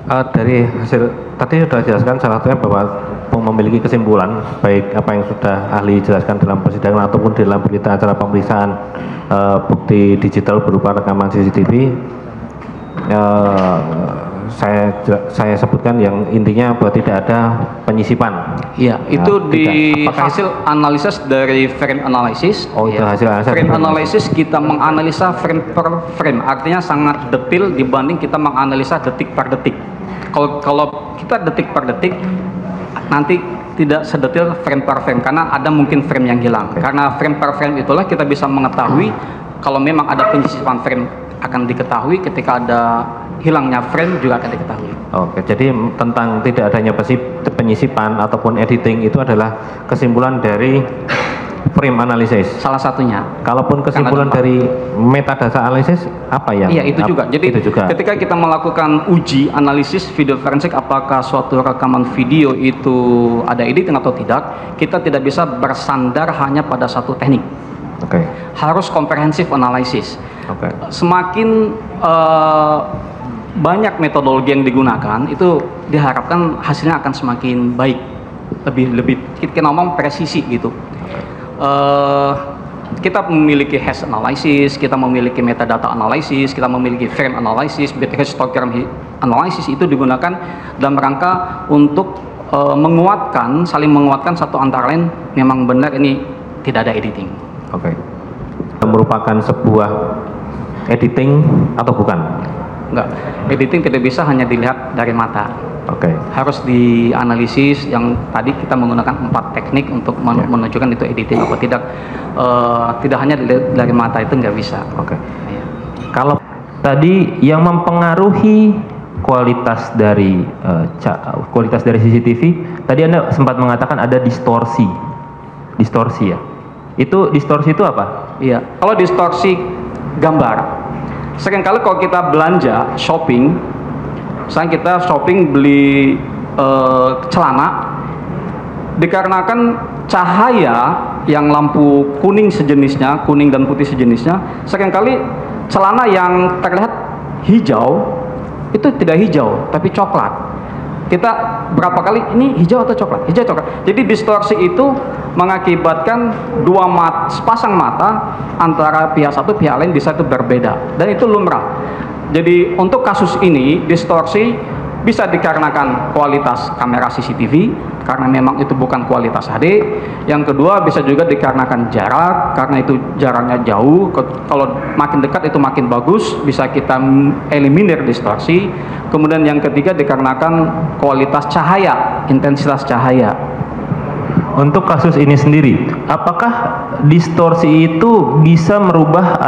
Dari hasil tadi sudah jelaskan salah satunya bahwa memiliki kesimpulan baik apa yang sudah ahli jelaskan dalam persidangan ataupun dalam berita acara pemeriksaan bukti digital berupa rekaman CCTV. Saya sebutkan yang intinya bahwa tidak ada penyisipan. Iya, itu di apakah hasil analisis dari frame analysis. Oh, itu ya. hasil analisa. Frame analysis kita menganalisa frame per frame, artinya sangat detail dibanding kita menganalisa detik per detik. Kalau kita detik per detik, nanti tidak sedetail frame per frame karena ada mungkin frame yang hilang. Karena frame per frame itulah kita bisa mengetahui kalau memang ada penyisipan frame akan diketahui, ketika ada hilangnya frame juga akan diketahui. Oke, jadi tentang tidak adanya penyisipan ataupun editing itu adalah kesimpulan dari frame analysis. Salah satunya. Kalaupun kesimpulan dari metadata analysis apa yang? Iya, itu juga. Jadi itu juga. ketika kita melakukan uji analisis video forensik apakah suatu rekaman video itu ada editing atau tidak, kita tidak bisa bersandar hanya pada satu teknik. Oke. Harus komprehensif analisis. Oke. Semakin banyak metodologi yang digunakan, itu diharapkan hasilnya akan semakin baik, lebih kita ngomong presisi gitu. Kita memiliki hash analysis, kita memiliki metadata analysis, kita memiliki frame analysis, bit histogram analysis, itu digunakan dalam rangka untuk saling menguatkan satu antara lain memang benar ini tidak ada editing. Oke. Merupakan sebuah editing atau bukan? Enggak, editing tidak bisa hanya dilihat dari mata. Oke. Harus dianalisis, yang tadi kita menggunakan 4 teknik untuk menunjukkan itu editing apa tidak. Tidak hanya dilihat dari mata, itu nggak bisa. Oke. Ya. Kalau tadi yang mempengaruhi kualitas dari CCTV, tadi Anda sempat mengatakan ada distorsi ya. Itu distorsi itu apa? Iya, kalau distorsi gambar, seringkali kalau kita belanja shopping, misalnya kita shopping beli celana, dikarenakan cahaya yang lampu kuning sejenisnya, kuning dan putih sejenisnya, seringkali celana yang terlihat hijau itu tidak hijau tapi coklat. Kita berapa kali ini hijau atau coklat, hijau coklat. Jadi distorsi itu mengakibatkan sepasang mata antara pihak satu pihak lain bisa itu berbeda, dan itu lumrah. Jadi untuk kasus ini distorsi bisa dikarenakan kualitas kamera CCTV karena memang itu bukan kualitas HD. Yang kedua bisa juga dikarenakan jarak, karena itu jaraknya jauh, kalau makin dekat itu makin bagus, bisa kita eliminir distorsi. Kemudian yang ketiga dikarenakan kualitas cahaya, intensitas cahaya. Untuk kasus ini sendiri, apakah distorsi itu bisa merubah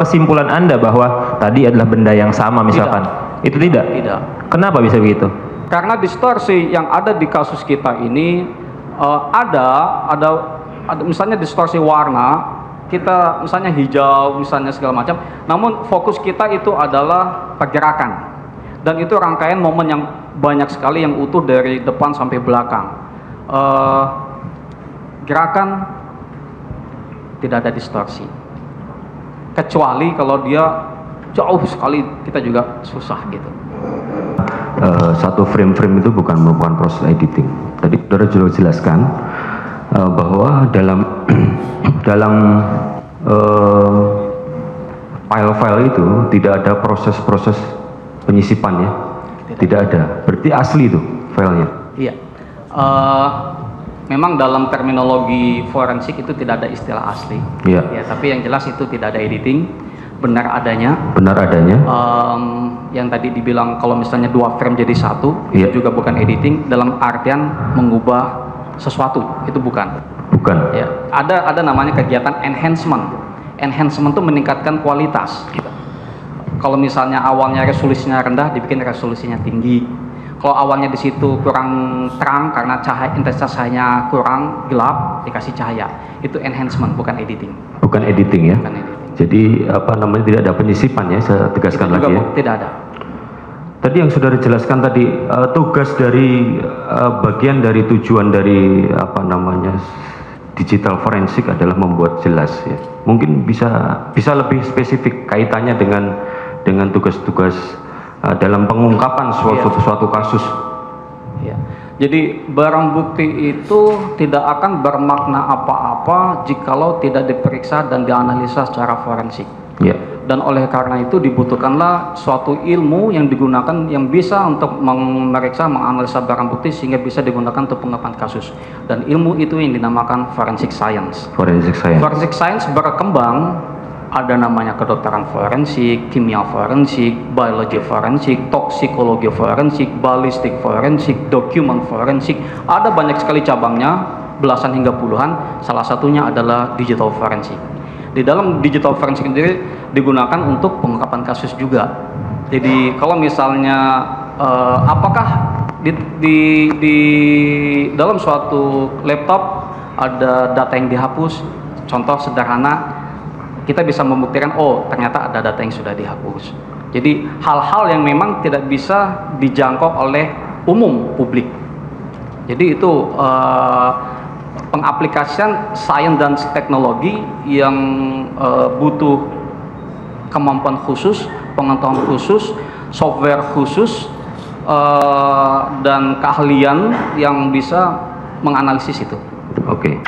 kesimpulan Anda bahwa tadi adalah benda yang sama misalkan? Itu tidak? Tidak. Kenapa bisa begitu? Karena distorsi yang ada di kasus kita ini ada misalnya distorsi warna, kita misalnya hijau, misalnya segala macam, namun fokus kita itu adalah pergerakan, dan itu rangkaian momen yang banyak sekali yang utuh dari depan sampai belakang. Gerakan tidak ada distorsi, kecuali kalau dia jauh sekali, kita juga susah gitu. Satu frame-frame itu bukan merupakan proses editing. Tadi saudara sudah jelaskan bahwa dalam file-file itu tidak ada proses-proses penyisipan ya, tidak ada. Berarti asli itu filenya. Iya. Memang dalam terminologi forensik itu tidak ada istilah asli. Iya. Ya, tapi yang jelas itu tidak ada editing, benar adanya. Benar adanya. Yang tadi dibilang kalau misalnya 2 frame jadi 1, Iya. itu juga bukan editing dalam artian mengubah sesuatu, itu bukan. Bukan. Ya, ada namanya kegiatan enhancement. Enhancement itu meningkatkan kualitas. Gitu. Kalau misalnya awalnya resolusinya rendah, dibikin resolusinya tinggi. Kalau awalnya di situ kurang terang karena intensitas cahayanya kurang gelap, dikasih cahaya. Itu enhancement, bukan editing. Bukan editing ya. Bukan editing. Jadi tidak ada penyisipan ya, saya tegaskan lagi ya. Tidak ada. Tadi yang sudah dijelaskan tadi, tugas dari bagian dari tujuan dari digital forensik adalah membuat jelas ya. Mungkin bisa lebih spesifik kaitannya dengan tugas-tugas dalam pengungkapan suatu kasus. Ya. Jadi barang bukti itu tidak akan bermakna apa-apa jikalau tidak diperiksa dan dianalisa secara forensik. Ya. Dan oleh karena itu dibutuhkanlah suatu ilmu yang digunakan yang bisa untuk memeriksa, menganalisa barang bukti sehingga bisa digunakan untuk pengungkapan kasus. Dan ilmu itu yang dinamakan forensic science. Forensic science. Forensic science berkembang, ada namanya kedokteran forensik, kimia forensik, biologi forensik, toksikologi forensik, balistik forensik, dokumen forensik. Ada banyak sekali cabangnya, belasan hingga puluhan. Salah satunya adalah digital forensik. Di dalam digital forensik sendiri digunakan untuk pengungkapan kasus juga. Jadi kalau misalnya apakah di dalam suatu laptop ada data yang dihapus, contoh sederhana, kita bisa membuktikan oh ternyata ada data yang sudah dihapus. Jadi hal-hal yang memang tidak bisa dijangkau oleh umum publik. Jadi itu pengaplikasian sains dan teknologi yang butuh kemampuan khusus, pengetahuan khusus, software khusus, dan keahlian yang bisa menganalisis itu. Oke.